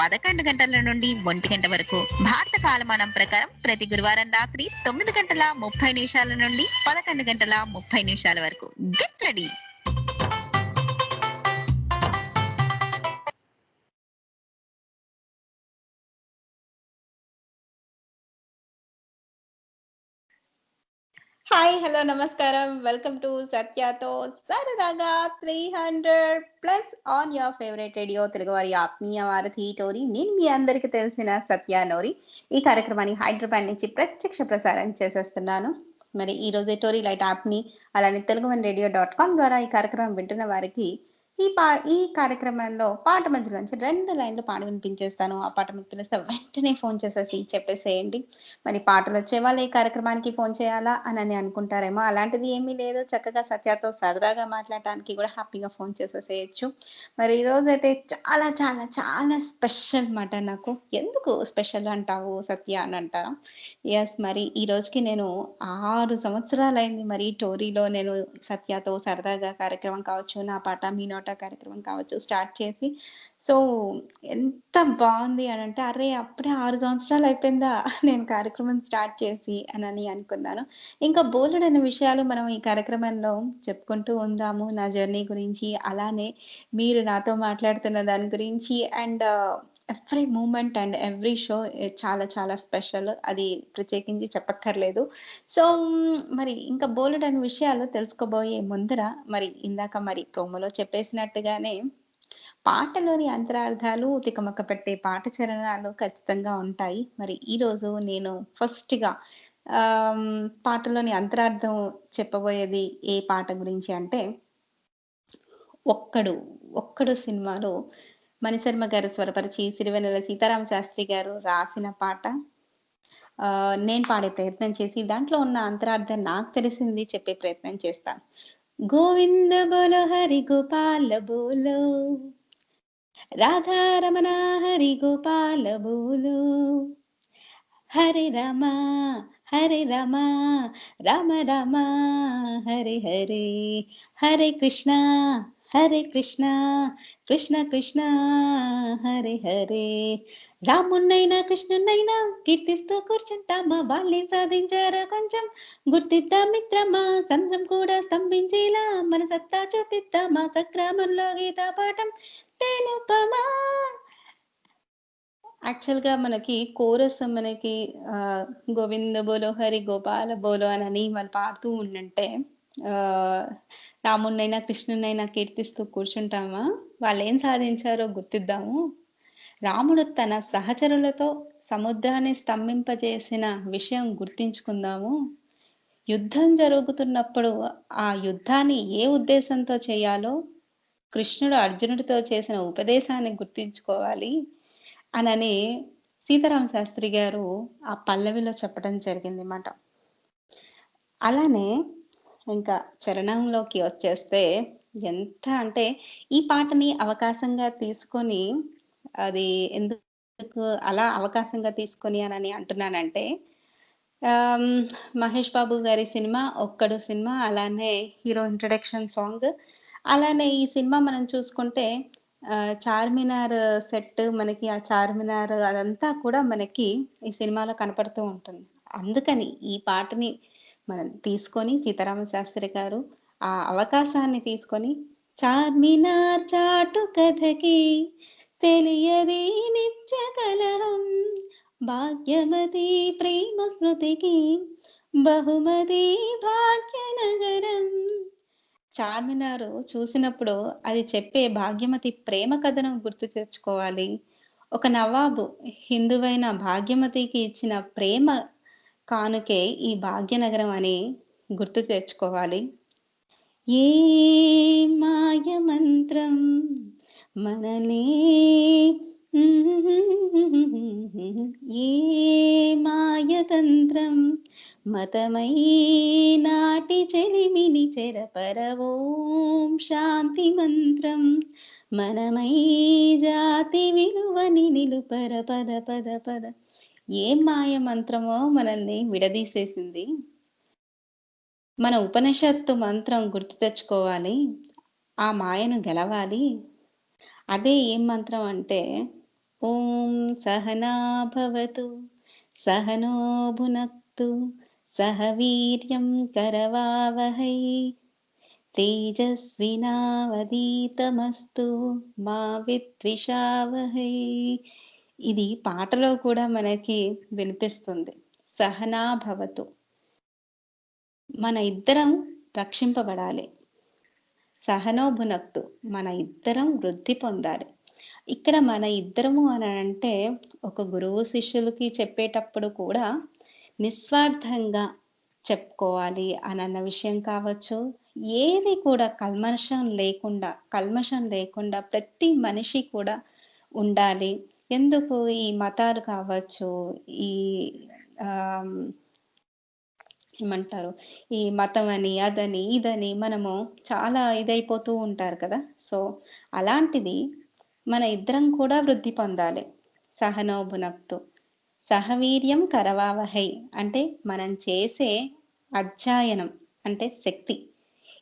11 గంటల నుండి 1 గంట వరకు. భారత కాలమానం ప్రకారం ప్రతి గురువారం రాత్రి 9:30 నుండి 11:30 వరకు. Get ready. హాయ్, హలో, నమస్కారం. వెల్కమ్ టు సత్యతో సరదాగా 300+ on your favourite radio Telugu వారి ఆత్మీయ వారధి టోరీ. నేను మీ అందరికీ తెలిసిన సత్య నోరి. ఈ కార్యక్రమాన్ని హైదరాబాద్ నుంచి ప్రత్యక్ష ప్రసారం చేసేస్తున్నాను. మరి ఈ రోజు టోరీ లైట్ యాప్ని అలానే teluguvanradio.com ద్వారా ఈ కార్యక్రమం వింటున్న వారికి ఈ కార్యక్రమంలో పాట మధ్యలోంచి 2 లైన్లు పాడి వినిపించేస్తాను. ఆ పాట మీకు తెలిస్తే వెంటనే ఫోన్ చేసేసి చెప్పేసేయండి. మరి పాటలు వచ్చే వాళ్ళు ఈ కార్యక్రమానికి ఫోన్ చేయాలా అని అనుకుంటారేమో. అలాంటిది ఏమీ లేదు. చక్కగా సత్యతో సరదాగా మాట్లాడటానికి కూడా హ్యాపీగా ఫోన్ చేసేసేయచ్చు. మరి ఈరోజైతే చాలా చాలా చాలా స్పెషల్ మాట నాకు. ఎందుకు స్పెషల్ అంటావు సత్య అని అంటారా? ఎస్, మరి ఈ రోజుకి నేను 6 సంవత్సరాలైంది మరి టోరీలో నేను సత్యతో సరదాగా కార్యక్రమం కావచ్చు, నా పాట మీ నోట కార్యక్రమం కావచ్చు స్టార్ట్ చేసి. సో ఎంత బాగుంది అని అంటే, అరే అప్పుడే 6 సంవత్సరాలు అయిపోయిందా నేను కార్యక్రమం స్టార్ట్ చేసి అని అనుకున్నాను. ఇంకా బోలెడన్ని విషయాలు మనం ఈ కార్యక్రమంలో చెప్పుకుంటూ ఉందాము. నా జర్నీ గురించి, అలానే మీరు నాతో మాట్లాడుతున్న దాని గురించి. And every moment and every show చాలా చాలా స్పెషల్. అది ప్రత్యేకించి చెప్పక్కర్లేదు. సో మరి ఇంకా బోలెడన్ని విషయాలు తెలుసుకోబోయే ముందర మరి ఇందాక మరి ప్రోమోలో చెప్పేసినట్టుగానే పాటలోని అంతరార్థాలు, తికమక పెట్టే పాట చరణాలు ఖచ్చితంగా ఉంటాయి. మరి ఈరోజు నేను ఫస్ట్‌గా పాటలోని అంతరార్థం చెప్పబోయేది ఏ పాట గురించి అంటే, 'ఒక్కడు'. 'ఒక్కడు' సినిమాలో మణిశర్మ గారు స్వరపరిచి సిరివెన్నెల సీతారామ శాస్త్రి గారు రాసిన పాట. నేను పాడే ప్రయత్నం చేసి దాంట్లో ఉన్న అంతరార్థం నాకు తెలిసింది చెప్పే ప్రయత్నం చేస్తాను. గోవింద బోలో హరి గోపాల బోలో, రాధారమణ హరి గోపాల బోలో, హరే రామ హరే రామ రామ రామ హరే హరే, హరే కృష్ణ కృష్ణ కృష్ణ హరే హరే. రామున్నైనా కృష్ణున్నైనా కీర్తిస్తూ కూర్చుంటామా, వాళ్ళేం సాధించారో కొంచెం గుర్తిద్దాం మిత్రమా, సంద్రం కూడా స్తంభించేలా మన సత్తా చూపిద్దామా, సక్రమంలో గీతా పాఠం తెలుపమా. యాక్చువల్‌గా మనకి కోరస్ మనకి గోవింద బోలో హరి గోపాల బోలో అని వాళ్ళు పాడుతూ ఉండంటే, రాముడినైనా కృష్ణుడినైనా కీర్తిస్తూ కూర్చుంటామా, వాళ్ళేం సాధించారో గుర్తిద్దాము. రాముడు తన సహచరులతో సముద్రాన్ని స్తంభింపజేసిన విషయం గుర్తించుకుందాము. యుద్ధం జరుగుతున్నప్పుడు ఆ యుద్ధాన్ని ఏ ఉద్దేశంతో చేయాలో కృష్ణుడు అర్జునుడితో చేసిన ఉపదేశాన్ని గుర్తించుకోవాలి అని సీతారామ శాస్త్రి గారు ఆ పల్లవిలో చెప్పడం జరిగిందన్నమాట. అలానే ఇంకా చరణంలోకి వచ్చేస్తే, ఎంత అంటే ఈ పాటని అవకాశంగా తీసుకొని, అది ఎందుకు అలా అవకాశంగా తీసుకొని అని అంటున్నానంటే, మహేష్ బాబు గారి సినిమా 'ఒక్కడు' సినిమా, అలానే హీరో ఇంట్రడక్షన్ సాంగ్. అలానే ఈ సినిమా మనం చూసుకుంటే చార్మినార్ సెట్, మనకి ఆ చార్మినార్ అదంతా కూడా మనకి ఈ సినిమాలో కనపడుతూ ఉంటుంది. అందుకని ఈ పాటని మనం తీసుకొని సీతారామ శాస్త్రి గారు ఆ అవకాశాన్ని తీసుకొని, చార్మినార్ చాటు కథకి తెలియది నిత్య కలహం, భాగ్యమతి ప్రేమ స్మృతికి బహుమతి భాగ్యనగరం. చార్మినారు చూసినప్పుడు అది చెప్పే భాగ్యమతి ప్రేమ కథను గుర్తు తెచ్చుకోవాలి. ఒక నవాబు హిందువైన భాగ్యమతికి ఇచ్చిన ప్రేమ కానుకే ఈ భాగ్యనగరం అని గుర్తు తెచ్చుకోవాలి. ఏ మాయ మంత్రం మనలే, ఏ మాయతంత్రం మతమై నాటి చెలిమిని చెరపరవోం శాంతి మంత్రం, మనమై జాతి విలువని నిలుపర పద పద పద. ఏం మాయ మంత్రమో మనల్ని విడదీసేసింది. మన ఉపనిషత్తు మంత్రం గుర్తు తెచ్చుకోవాలి, ఆ మాయను గెలవాలి. అదే ఏం మంత్రం అంటే, ఓం సహనా భవతు సహనో భునక్తు సహ వీర్యం కరవావహై తేజస్వినావదీతమస్తు మా విద్విషావహై. ఇది పాటలో కూడా మనకి వినిపిస్తుంది. సహనా భవతు, మన ఇద్దరం రక్షింపబడాలి. సహనో భునక్తు, మన ఇద్దరం వృద్ధి పొందాలి. ఇక్కడ మన ఇద్దరము అని అంటే ఒక గురువు శిష్యులకి చెప్పేటప్పుడు కూడా నిస్వార్థంగా చెప్పుకోవాలి అని అన్న విషయం కావచ్చు. ఏది కూడా కల్మషం లేకుండా ప్రతి మనిషి కూడా ఉండాలి. ఎందుకు ఈ మతాలు కావచ్చు, ఈ ఆహ్, ఏమంటారు, ఈ మతం అని, అదని, ఇదని మనము చాలా ఇదైపోతూ ఉంటారు కదా! సో, అలాంటిది మన ఇద్దరం కూడా వృద్ధి పొందాలి. సహనో భునక్తు. సహవీర్యం కరవావహై అంటే మనం చేసే అధ్యయనం అంటే శక్తి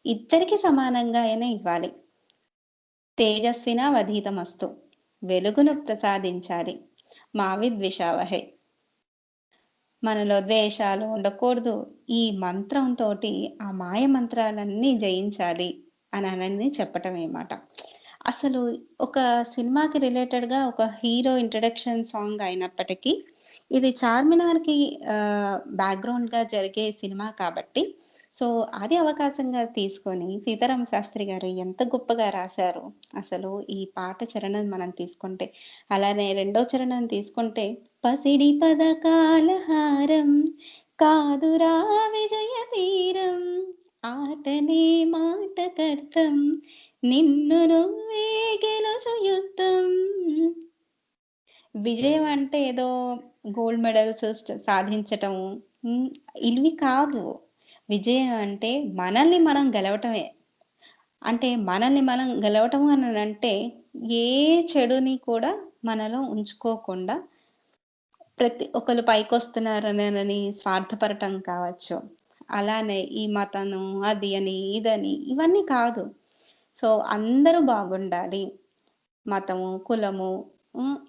ఇద్దరికి సమానంగా అయినా ఇవ్వాలి. తేజస్వినా వధీతమస్తు, వెలుగును ప్రసాదించాలి. మా విద్విషావహై, మనలో ద్వేషాలు ఉండకూడదు. ఈ మంత్రంతోటి ఆ మాయ మంత్రాలన్నీ జయించాలి అని చెప్పటమే మాట. అసలు ఒక సినిమాకి రిలేటెడ్‌గా ఒక హీరో ఇంట్రడక్షన్ సాంగ్ అయినప్పటికీ, ఇది చార్మినార్‌కి బ్యాక్‌గ్రౌండ్‌గా జరిగే సినిమా కాబట్టి, సో, అది అవకాశంగా తీసుకొని సీతారామ శాస్త్రి గారు ఎంత గొప్పగా రాశారు. అసలు ఈ పాట చరణం మనం తీసుకుంటే, అలానే రెండో చరణం తీసుకుంటే, పసిడి పదకాల హారం కాదురా విజయ తీరం, ఆటనే మాటకర్థం నిన్ను నువ్వే గెలుచు యుద్ధం. విజయం అంటే ఏదో గోల్డ్ మెడల్స్ సాధించటం, హ్మ్. ఇవి కాదు. విజయం అంటే మనల్ని మనం గెలవటమే. అంటే మనల్ని మనం గెలవటం అనంటే ఏ చెడుని కూడా మనలో ఉంచుకోకుండా ప్రతి ఒకళ్ళు పైకొస్తున్నారనని స్వార్థపరటం కావచ్చు. అలానే ఈ మతము, అది అని, ఇదని ఇవన్నీ కాదు. సో, అందరూ బాగుండాలి. మతము, కులము,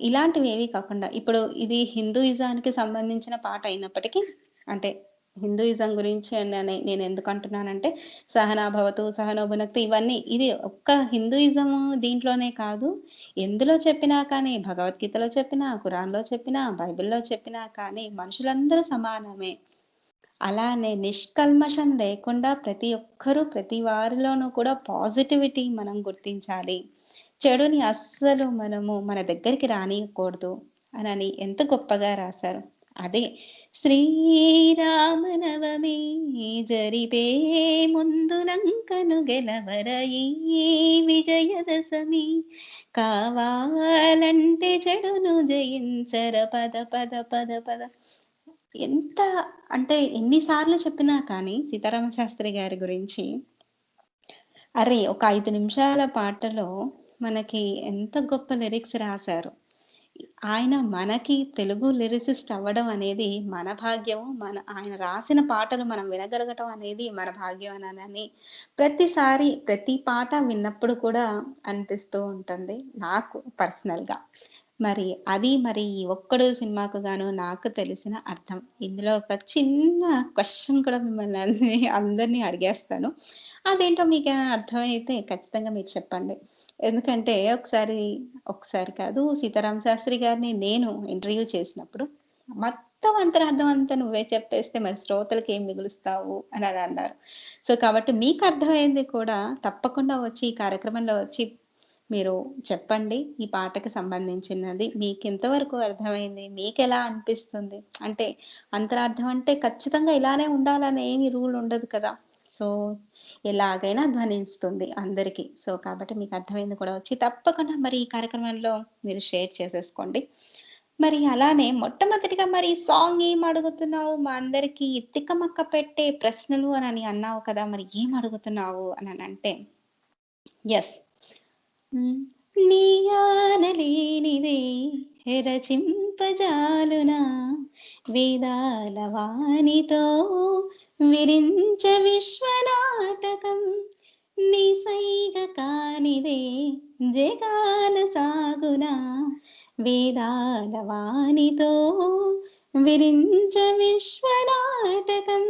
ఇలాంటివేవి కాకుండా ఇప్పుడు ఇది హిందూయిజానికి సంబంధించిన పాట అయినప్పటికీ అంటే హిందూయిజం గురించి నేనెందుకంటున్నానంటే సహనా భవతు, సహనో భునక్తు ఇవన్నీ ఇది ఒక్క హిందూయిజము దీంట్లోనే కాదు. ఎందులో చెప్పినా కానీ భగవద్గీతలో చెప్పినా, ఖురాన్‌లో చెప్పినా, బైబిల్‌లో చెప్పినా కానీ మనుషులందరూ సమానమే. అలానే నిష్కల్మషం లేకుండా ప్రతి ఒక్కరూ ప్రతి వారిలోనూ కూడా పాజిటివిటీ మనం గుర్తించాలి. చెడుని అస్సలు మనము మన దగ్గరికి రానీయకూడదు అనని ఎంత గొప్పగా రాశారు. అదే శ్రీరామనవమి జరిపే ముందు లంకను గెలవర ఈ విజయదశమి, కావాలంటే చెడును జయించర పద పద పద పద. ఎంత అంటే ఎన్ని సార్లు చెప్పినా కానీ సీతారామ శాస్త్రి గారి గురించి అరే! ఒక 5 నిమిషాల పాటలో మనకి ఎంత గొప్ప లిరిక్స్ రాశారు. ఆయన మనకి తెలుగు లిరిసిస్ట్ అవ్వడం అనేది మన భాగ్యం. ఆయన రాసిన పాటలు మనం వినగలగటం అనేది మన భాగ్యం అనని ప్రతిసారి ప్రతి పాట విన్నప్పుడు కూడా అనిపిస్తూ ఉంటుంది నాకు పర్సనల్‌గా. మరి ఈ 'ఒక్కడు' సినిమాకు గాను నాకు తెలిసిన అర్థం. ఇందులో ఒక చిన్న క్వెషన్ కూడా మిమ్మల్ని అందరిని అడిగేస్తాను. అదేంటో మీకేమైనా అర్థమైతే ఖచ్చితంగా మీరు చెప్పండి. ఎందుకంటే ఒకసారి కాదు సీతారామ శాస్త్రి గారిని నేను ఇంటర్వ్యూ చేసినప్పుడు మొత్తం అంతరార్థం అంతా నువ్వే చెప్పేస్తే మరి శ్రోతలకి ఏం మిగులుస్తావు అని అన్నారు. సో, కాబట్టి మీకు అర్థమైంది కూడా తప్పకుండా వచ్చి ఈ కార్యక్రమంలో వచ్చి మీరు చెప్పండి. ఈ పాటకి సంబంధించినది మీకెంతవరకు అర్థమైంది? మీకెలా అనిపిస్తుంది? అంటే అంతరార్థం అంటే ఖచ్చితంగా ఇలానే ఉండాలని ఏమి రూల్ ఉండదు కదా! సో, ఎలాగైనా ధ్వనిస్తుంది అందరికి. సో, కాబట్టి మీకు అర్థమైంది కూడా వచ్చి తప్పకుండా మరి ఈ కార్యక్రమంలో మీరు షేర్ చేసేసుకోండి. మరి అలానే మొట్టమొదటిగా మరి సాంగ్ ఏం అడుగుతున్నావు? మా అందరికి తికమక పెట్టే ప్రశ్నలు అనని అన్నావు కదా! మరి ఏం అడుగుతున్నావు అననంటే యెస్. హ్మ్. నీ ఆనలేనిదే రచింపజాలునా వేదాల వాణితో విరించ విశ్వనాటకం, నీ సైగ కానిదే జగాన సాగునా వేదాల వాణితో విరించ విశ్వనాటకం.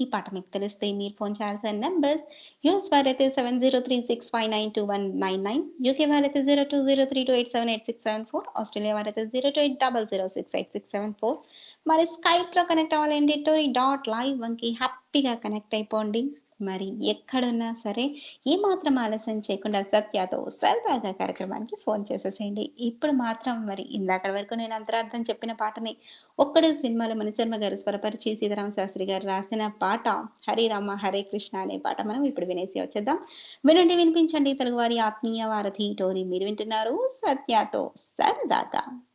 ఈ పాట మీకు తెలిస్తే మీరు ఫోన్ చేయాల్సిన నంబర్స్ యూఎస్ వారైతే 7036592199, యూకే వారైతే 0203287867, ఆస్ట్రేలియా వారైతే 0280068674. మరి స్కైప్లో కనెక్ట్ అవ్వాలంటే tory.live1కి హ్యాపీగా కనెక్ట్ అయిపోండి. మరి ఎక్కడున్నా సరే ఏమాత్రం ఆలస్యం చేయకుండా సత్యతో సరదాగా కార్యక్రమానికి ఫోన్ చేసేసేయండి. ఇప్పుడు మాత్రం మరి ఇందాకటి వరకు నేను అంతరార్థం చెప్పిన పాటని 'ఒక్కడు' సినిమాలో మణిశర్మ గారు స్వరపరిచి సీతారామ శాస్త్రి గారు రాసిన పాట 'హరే రామ హరే కృష్ణ' అనే పాట మనం ఇప్పుడు వినేసి వచ్చేద్దాం. వినండి, వినిపించండి తెలుగువారి ఆత్మీయ వారధి టోరీ. మీరు వింటున్నారు సత్యతో సరదాగా.